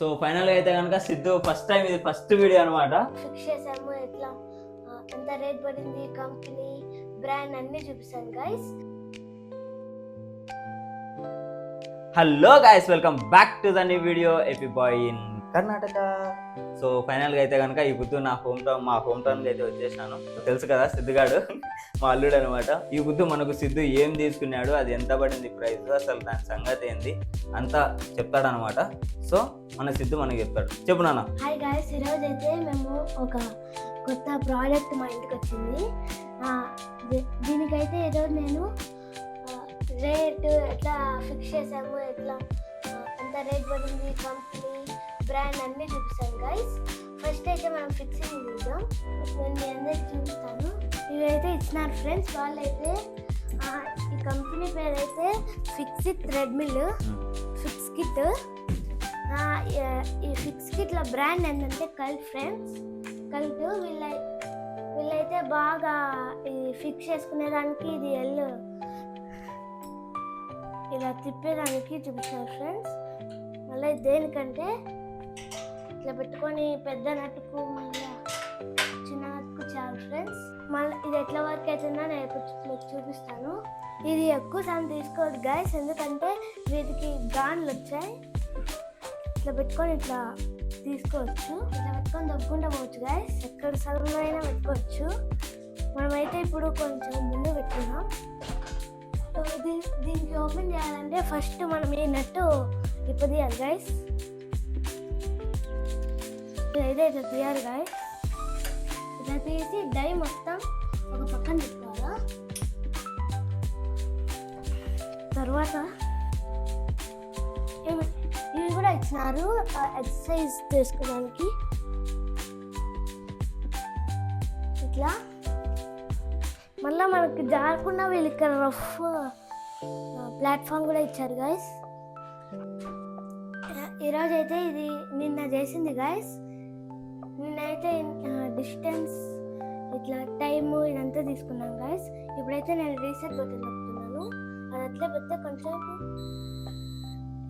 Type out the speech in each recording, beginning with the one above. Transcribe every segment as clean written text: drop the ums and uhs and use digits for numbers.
So ఫైనల్గా అయితే కనుక సిద్ధు ఫస్ట్ టైం, ఇది ఫస్ట్ వీడియో అనమాట. ఫిక్స్ చేసాము, ఎట్లా ఎంత రేట్ పడింది, కంపెనీ, బ్రాండ్ అన్ని చూపిస్తాను guys. Hello guys, welcome back to the new video AP boy in Karnataka. So ఫైనల్గా అయితే కనుక ఈ పొద్దు మా హోమ్ టౌన్కి అయితే వచ్చేసాను. తెలుసు కదా సిద్ధుగాడు మా అల్లుడు అనమాట. ఈ పొద్దు మనకు సిద్ధు ఏం తీసుకున్నాడు, అది ఎంత పడింది ప్రైస్, అసలు దాని సంగతి ఏంది అంతా చెప్తాడనమాట. సో మన సిద్ధు మనకి చెప్తాడు. చెప్పు నాన్న. హాయ్ గైస్, ఈరోజు అయితే మేము ఒక కొత్త ప్రోడక్ట్ మా ఇంటికి వచ్చింది. దీనికైతే ఈరోజు నేను రేట్ ఎట్లా ఫిక్స్ చేసాము, ఎట్లా ఎంత రేట్ పడింది, కంపెనీ, బ్రాండ్ అన్నీ చూపిస్తాను గైస్. ఫస్ట్ అయితే మనం ఫిక్సింగ్ చూద్దాం. నేను మీ అందరికి చూపిస్తాను. ఇవైతే ఇచ్చినారు ఫ్రెండ్స్. వాళ్ళైతే ఈ కంపెనీ పేరు అయితే ఫిక్స్ థ్రెడ్మిల్ ఫిక్స్ కిట్. ఈ ఫిక్స్ కిట్ల బ్రాండ్ ఏంటంటే కల్ట్ ఫ్రెండ్స్. కల్ట్ వీళ్ళైతే బాగా ఇది ఫిక్స్ చేసుకునేదానికి ఇది ఇలా తిప్పేదానికి చూపిస్తారు ఫ్రెండ్స్. మళ్ళీ దేనికంటే ఇట్లా పెట్టుకొని పెద్ద నట్టుకు మళ్ళీ చిన్న నట్టుకు చాలు ఫ్రెండ్స్. మళ్ళీ ఇది ఎట్లా వర్క్ అవుతుందో నేను మీకు చూపిస్తాను. ఇది ఎక్కువ సమయం తీసుకోవద్దు గైస్, ఎందుకంటే వీటికి గాన్లు వచ్చాయి. ఇట్లా పెట్టుకొని ఇట్లా తీసుకోవచ్చు, ఇట్లా పెట్టుకొని దొక్కుంటా పోవచ్చు గైస్. ఎక్కడ సగంలో అయినా పెట్టుకోవచ్చు. మనమైతే ఇప్పుడు కొంచెం ముందు పెట్టుకున్నాం. దీనికి ఓపెన్ చేయాలంటే ఫస్ట్ మనం ఈ నట్టు ఇప్పుడు తీయాలి గైస్. ఇదైతే ఇట్లా తీయాలి గైస్. ఇట్లా తీసి డై మొత్తం ఒక పక్కన పెట్టుకోవాలా. తర్వాత ఇవి కూడా ఇచ్చినారు ఎక్సర్సైజ్ చేసుకోవడానికి. ఇట్లా మళ్ళీ మనకి జారకుండా వీళ్ళు ఇక్కడ రఫ్ ప్లాట్ఫామ్ కూడా ఇచ్చారు గైస్. ఈరోజు అయితే ఇది నిన్న చేసింది గైస్. నిన్నైతే డిస్టెన్స్ ఇట్లా టైము ఇదంతా తీసుకున్నాను గైస్. ఇప్పుడైతే నేను రీసెట్ బటన్ నొక్కుతున్నాను. అది అట్లా పెడితే కొంచెం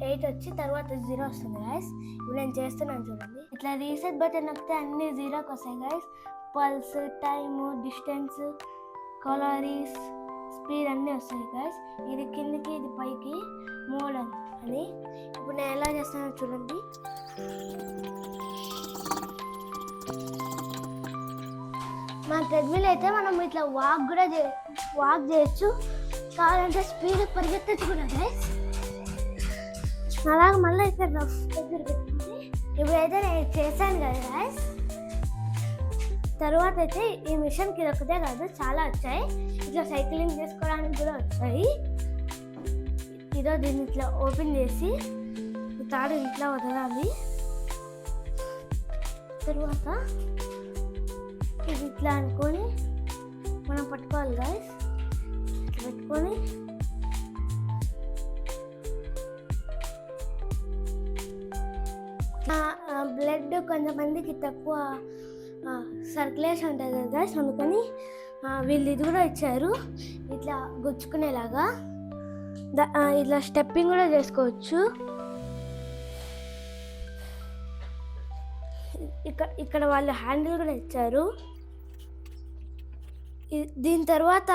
8 వచ్చి తర్వాత 0 వస్తుంది గైస్. ఇప్పుడు నేను చేస్తున్నాను చూడండి. ఇట్లా రీసెట్ బటన్ నొక్కితే అన్ని 0కి వస్తాయి guys. Pulse, time, distance, calories, speed అన్నీ వస్తాయి గైస్. ఇది కిందికి, ఇది పైకి, మోడ్ అని. ఇప్పుడు నేను ఎలా చేస్తానో చూడండి. మన ట్రెడ్మిల్ అయితే మనం ఇట్లా వాక్ చేయొచ్చు. కావాలంటే స్పీడ్ పరిగెత్తచ్చు కూడా గైస్. అలాగే మళ్ళీ ఇక్కడ రఫ్ దగ్గర పెట్టుకుంది. ఇప్పుడైతే నేను చేశాను కదా గైస్. తర్వాత అయితే ఈ మిషన్కి ఒకటే కాదు, చాలా వచ్చాయి. ఇట్లా సైక్లింగ్ చేసుకోవడానికి కూడా వచ్చాయి. ఈరోజు దీన్ని ఇట్లా ఓపెన్ చేసి తాడు ఇట్లా వదలాలి. తర్వాత ఇది ఇట్లా అనుకొని మనం పట్టుకోవాలి గైస్. ఇట్లా పెట్టుకొని బ్లడ్ కొంతమందికి తక్కువ సర్క్యులేషన్ ఉంటుంది కదా గైస్, అందుకని వీళ్ళు ఇది కూడా ఇచ్చారు ఇట్లా గుచ్చుకునేలాగా. ఇట్లా స్టెప్పింగ్ కూడా చేసుకోవచ్చు. ఇక్కడ వాళ్ళు హ్యాండిల్ కూడా ఇచ్చారు. దీని తర్వాత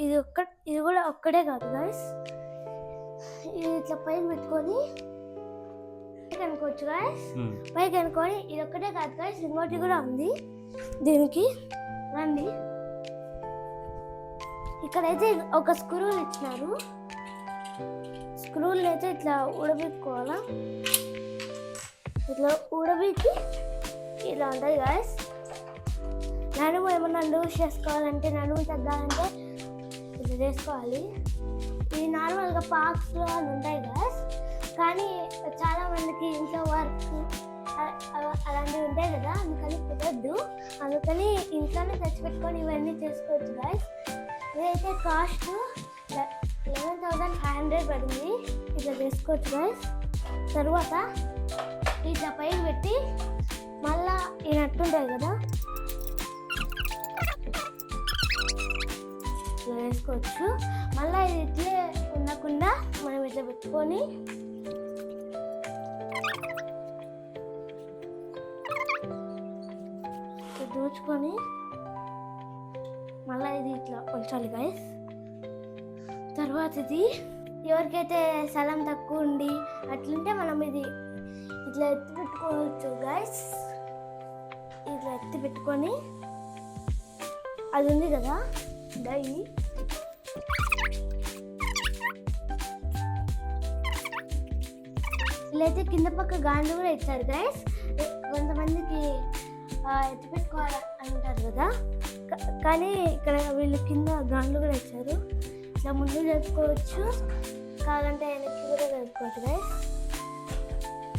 ఇది కూడా ఒక్కడే కాదు గైస్. ఇది ఇట్లా పైన పెట్టుకొని అనుకోవచ్చు గైస్. పైకి అనుకొని ఇది ఒక్కటే కాదు గైస్, ఇంకోటి కూడా ఉంది దీనికి. రండి, ఇక్కడైతే ఒక స్క్రూలు ఇచ్చినారు. స్క్రూలు అయితే ఇట్లా ఊడబెట్టుకోవాలా. ఇట్లా ఊడబెట్టి ఇలా ఉంటుంది గైస్. నడుము ఏమన్నా లూజ్ చేసుకోవాలంటే, నడుము తగ్గాలంటే ఇట్లా చేసుకోవాలి. ఇది నార్మల్గా పార్క్స్లో అని ఉంటాయి గైస్. కానీ చాలా మందికి ఇంట్లో వర్క్ అలాంటివి ఉంటాయి కదా, అందుకని కుదరదు. అందుకని ఇంట్లోనే తెచ్చిపెట్టుకొని ఇవన్నీ చేసుకోవచ్చు గైస్. ఇదైతే కాస్ట్ 11,500 పడింది. ఇట్లా చేసుకోవచ్చు గైస్. తర్వాత ఇట్లా పైన పెట్టి మళ్ళా ఈ నట్టు ఉంటుంది కదా, ఇట్లా వేసుకోవచ్చు. మళ్ళీ ఇది ఇట్లే ఉండకుండా మనం ఇట్లా పెట్టుకొని దూచుకొని మళ్ళీ ఇది ఇట్లా ఉంచాలి గైస్. తర్వాత ఇది ఎవరికైతే స్థలం తక్కువ ఉండి అట్లుంటే మనం ఇది ఇట్లా ఎత్తి పెట్టుకోవచ్చు గైస్. ఇట్లా ఎత్తి పెట్టుకొని అది ఉంది కదా డై, ఇట్లయితే కింద పక్క గాండ్లు కూడా ఇచ్చారు గైస్. కొంతమందికి ఎత్తి పెట్టుకోవాలి అంటారు కదా, కానీ ఇక్కడ వీళ్ళు కింద గాండ్లు కూడా ఇచ్చారు. ఇట్లా ముందు జరుపుకోవచ్చు, కాదంటే వెనక్కి కూడా జరుపుకోవచ్చు గైస్.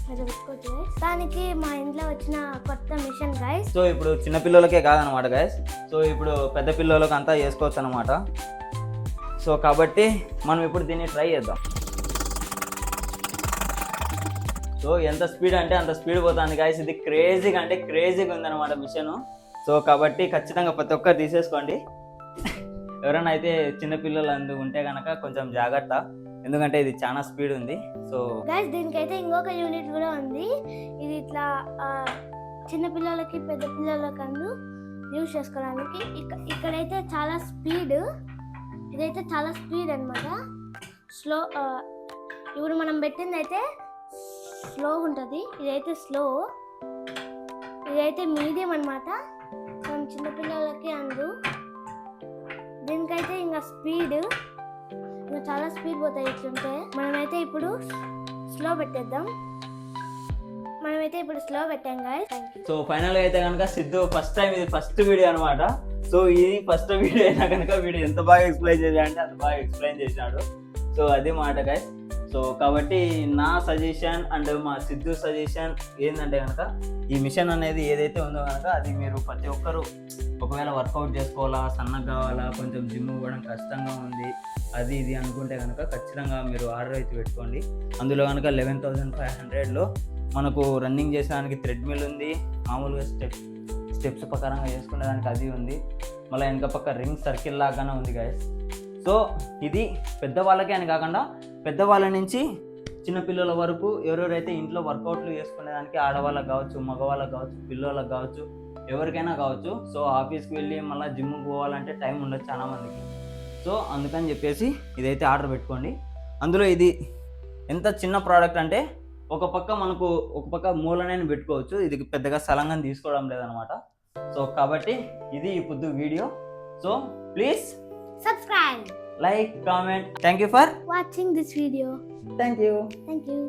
అట్లా పెట్టుకోవచ్చు గైస్. దానికి మా ఇంట్లో వచ్చిన కొత్త మిషన్ గైస్. సో ఇప్పుడు చిన్న పిల్లలకే కాదనమాట గైస్, సో ఇప్పుడు పెద్ద పిల్లలకి అంతా చేసుకోవచ్చు అనమాట. సో కాబట్టి మనం ఇప్పుడు దీన్ని ట్రై చేద్దాం. సో ఎంత స్పీడ్ అంటే అంత స్పీడ్ పోతుంది గైస్. ఇది క్రేజీగా అంటే క్రేజీగా ఉందన్నమాట మిషన్. సో కాబట్టి ఖచ్చితంగా ప్రతి ఒక్కరు తీసేసుకోండి. ఎవరైనా అయితే చిన్నపిల్లలు ఉంటే కనుక కొంచెం జాగ్రత్త, ఎందుకంటే ఇది చాలా స్పీడ్ ఉంది. సో గైస్ దీనికైతే ఇంకొక యూనిట్ కూడా ఉంది. ఇది ఇట్లా చిన్నపిల్లలకి పెద్ద పిల్లలకి యూజ్ చేసుకోవడానికి. ఇక్కడైతే చాలా స్పీడ్, ఇదైతే చాలా స్పీడ్ అనమాట. స్లో, ఇప్పుడు మనం పెట్టింది అయితే స్లో ఉంటుంది, ఇదైతే స్లో, ఇదైతే మీడియం అనమాట. మనం చిన్నపిల్లలకి దీనికైతే ఇంకా స్పీడ్, ఇంకా చాలా స్పీడ్ పోతాయి ఇట్లుంటే. మనమైతే ఇప్పుడు స్లో పెట్టేద్దాం. మనమైతే ఇప్పుడు స్లో పెట్టాం గాయ్స్. సో ఫైనల్గా అయితే కనుక సిద్ధు ఫస్ట్ టైం, ఇది ఫస్ట్ వీడియో అనమాట. సో ఇది ఫస్ట్ వీడియో అయినా కనుక వీడియో ఎంత బాగా ఎక్స్ప్లెయిన్ చేశాడంటే అంత బాగా ఎక్స్ప్లెయిన్ చేసినాడు. సో అది మాట గాయ్స్. సో కాబట్టి నా సజెషన్ అండ్ మా సిద్ధు సజెషన్ ఏంటంటే కనుక ఈ మిషన్ అనేది ఏదైతే ఉందో కనుక అది మీరు ప్రతి ఒక్కరు ఒకవేళ వర్కౌట్ చేసుకోవాలా, సన్నగా కావాలా, కొంచెం జిమ్ ఇవ్వడం కష్టంగా ఉంది, అది ఇది అనుకుంటే కనుక ఖచ్చితంగా మీరు ఆర్డర్ అయితే పెట్టుకోండి. అందులో కనుక 11,500లో మనకు రన్నింగ్ చేసేదానికి థ్రెడ్మిల్ ఉంది, మామూలుగా స్టెప్స్ ప్రకారంగా చేసుకునేదానికి అది ఉంది, మళ్ళీ వెనక పక్క రింగ్ సర్కిల్ లాగానే ఉంది గాయస్. సో ఇది పెద్దవాళ్ళకే అని కాకుండా పెద్దవాళ్ళ నుంచి చిన్నపిల్లల వరకు ఎవరెవరైతే ఇంట్లో వర్కౌట్లు చేసుకునేదానికి, ఆడవాళ్ళకి కావచ్చు, మగవాళ్ళకి కావచ్చు, పిల్లలకు కావచ్చు, ఎవరికైనా కావచ్చు. సో ఆఫీస్కి వెళ్ళి మళ్ళీ జిమ్కి పోవాలంటే టైం ఉండదు చాలా మందికి. సో అందుకని చెప్పేసి ఇదైతే ఆర్డర్ పెట్టుకోండి. అందులో ఇది ఎంత చిన్న ప్రోడక్ట్ అంటే ఒక పక్క మూలనే పెట్టుకోవచ్చు. ఇది పెద్దగా స్థలంగా తీసుకోవడం లేదనమాట. సో కాబట్టి ఇది ఈ పొద్దు video. So please subscribe, like, comment. Thank you for watching this video. Thank you. Thank you.